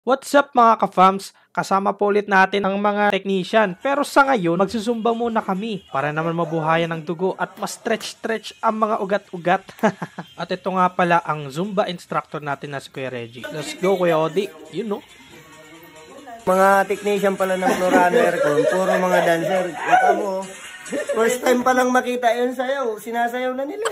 What's up mga ka-fams? Kasama po ulit natin ang mga technician. Pero sa ngayon, magsusumba muna kami para naman mabuhayan ng dugo at mas stretch ang mga ugat-ugat. At ito nga pala ang Zumba instructor natin na si Kuya Reggie. Let's go Kuya Odi, you know. Mga technician pala ng Florano Aircon, puro mga dancer. Ito mo, first time pa lang makita yun sayaw, sinasayaw na nila.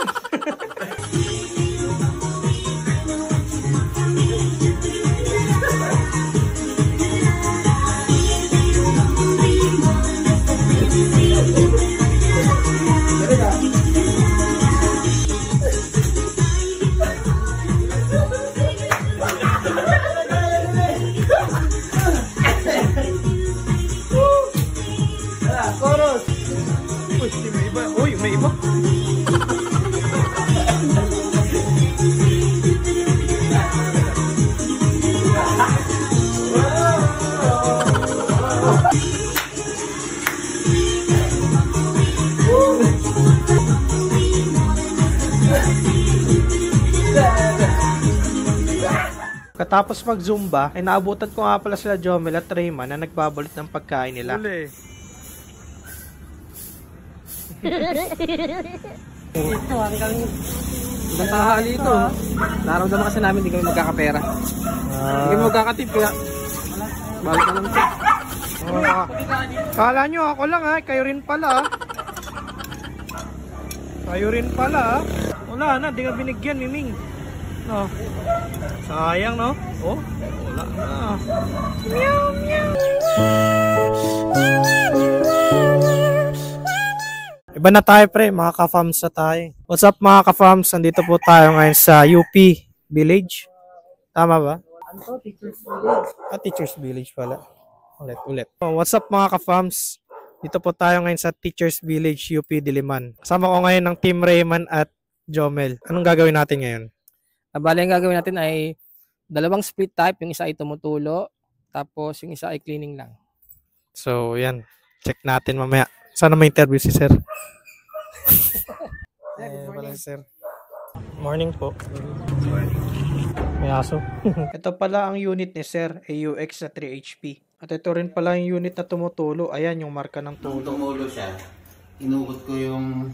Chorus! Uy, may iba. Uy, may iba. Katapos mag-zumba, ay naabutan ko nga pala sila Jomel at Rayman na nagbabalit ng pagkain nila. Uli. Ito, ibang tahali ito. Naramdaman kasi namin hindi kami magkakapera. Hindi kami magkakatip kaya balik na lang ito. Kala nyo ako lang ha, kayo rin pala. Kayo rin pala. Wala na, di ka binigyan Miming. No. Sayang no? Oh, wala na. Meow meow. Iba na tayo pre, mga ka-fams na tayo. What's up mga ka-fams? Nandito po tayo ngayon sa UP Village. Tama ba? Ano? Teacher's Village. Teacher's Village pala. Ulit. What's up mga ka-fams? Dito po tayo ngayon sa Teacher's Village UP Diliman. Kasama ko ngayon ng Team Rayman at Jomel. Anong gagawin natin ngayon? Bali, ang gagawin natin ay dalawang split type. Yung isa ay tumutulo, tapos yung isa ay cleaning lang. So, yan. Check natin mamaya. Sana may interview si Sir. Pala si Sir. Morning po. May aso. Ito pala ang unit ni Sir, AUX na 3HP. At ito rin pala yung unit na tumutulo. Ayan yung marka ng tulo. Nung tumulo siya, inugot ko yung,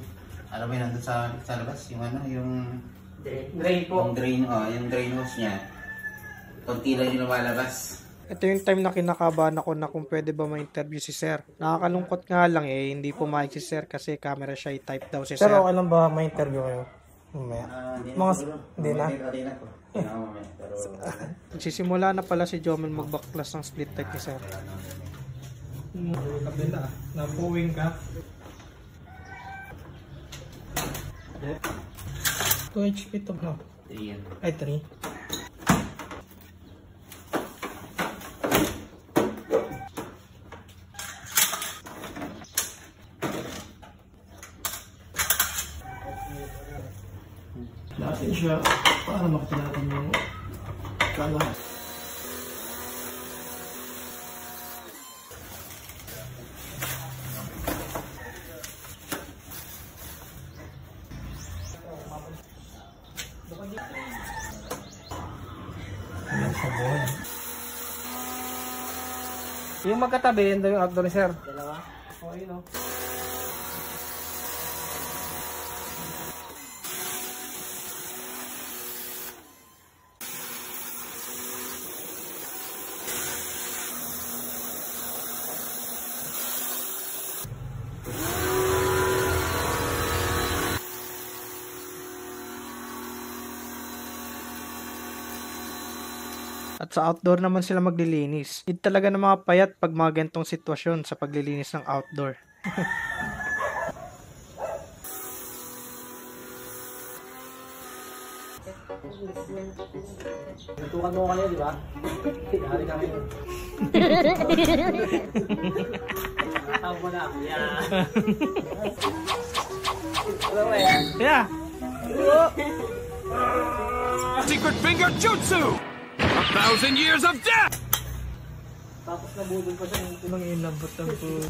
alam mo yun, nandun sa labas, yung ano, yung Drain po. yung drain hose niya. Konti lang yung lumalabas. Ito yung time na kinakabahan ako na kung pwede ba ma-interview si Sir. Nakakalungkot nga lang hindi pumayag si Sir kasi camera shy type daw si Sir. Pero okay lang ba ma-interview kayo? Mamaya. Hindi na. Nagsisimula na pala si Jomel magbaklas ng split type ni Sir. Kabila, napuwing ka. 2 HP to no? 3 yan. Ay, 3. Natin siya para makita natin yung kalahas. Yung magkatabi, yun daw yung outdoor ni Sir. Dalawa? O, yun o. At sa outdoor naman sila maglilinis. Need talaga ng mga payat pag mga ganitong sitwasyon sa paglilinis ng outdoor. Natukan mo kayo, di ba? Hari ka ngayon. Tawag na ako. Yeah! Secret finger jutsu! 1,000 years of death! Tapos nabudol pa siya ng Nang inabot ang po.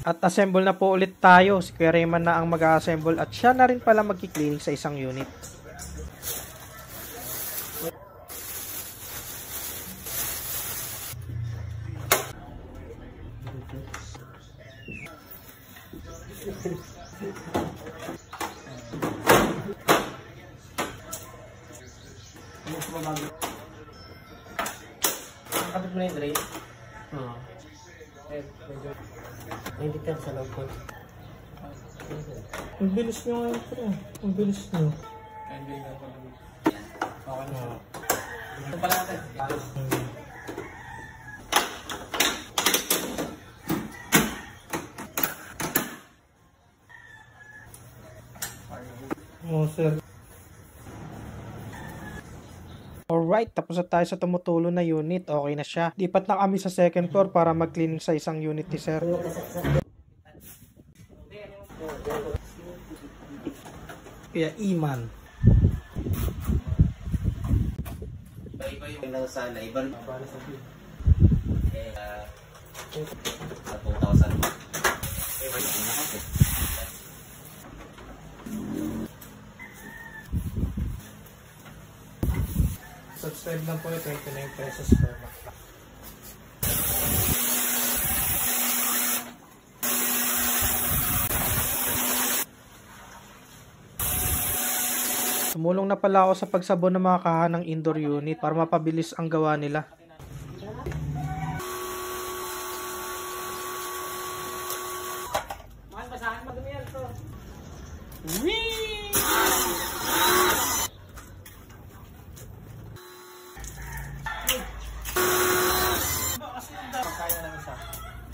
At assemble na po ulit tayo. Si Kuya Rayman na ang mag-assemble at siya na rin pala magki-cleaning sa isang unit. Kapit mo na yung drain. Oo. Hindi ka sa loob ko. Ang bilis nyo ngayon, pre. Ang bilis nyo. Okay na. Ito pala natin. Oh, sir. Alright, tapos na tayo sa tumutulo na unit. Okay na siya. Lipat na kami sa second floor para mag-cleaning sa isang unit ni sir. Kaya Iman. Iba yung lang sa label. Sa 2,000. Subscribe lang po, 29 pesos per month. Tumulong na pala ako sa pagsabon ng mga kahanang indoor unit para mapabilis ang gawa nila.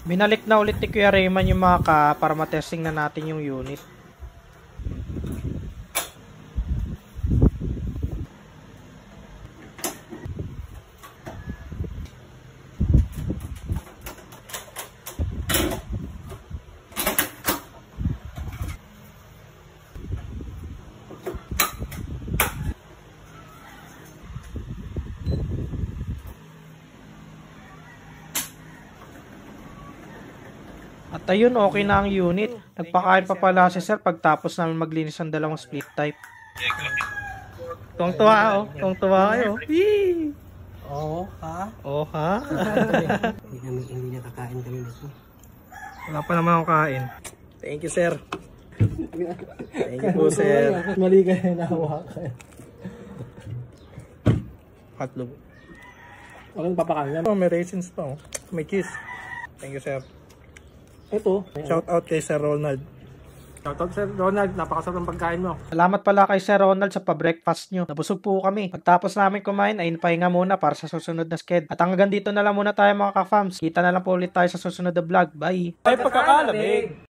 Binalik na ulit ni Kuya Rayman yung mga para matesting na natin yung unit. At ayun, okay na ang unit. Nagpakain pa pala si sir pagtapos namin maglinis ng dalawang split type. Tuwang-tuwa, oh. Tuwang-tuwa kayo. Yee! Oo, ha? Oh, ha? Hindi nakakain kami nito. Wala pa naman akong kain. Thank you, sir. Thank you po, sir. Mali ka na nahawakan. Hotdog. Walang papakain yan. Oh, may raisins pa, oh. May cheese. Thank you, sir. Ito. Shout out kay Sir Ronald. Shoutout Sir Ronald, napakasarap ng pagkain mo. Salamat pala kay Sir Ronald sa pa-breakfast nyo. Nabusog po kami. Pagtapos namin kumain, ay pahinga muna para sa susunod na sked. At hanggang dito na lang muna tayo mga ka-fams. Kita na lang po ulit tayo sa susunod na vlog. Bye! Ay, pagkakalamig!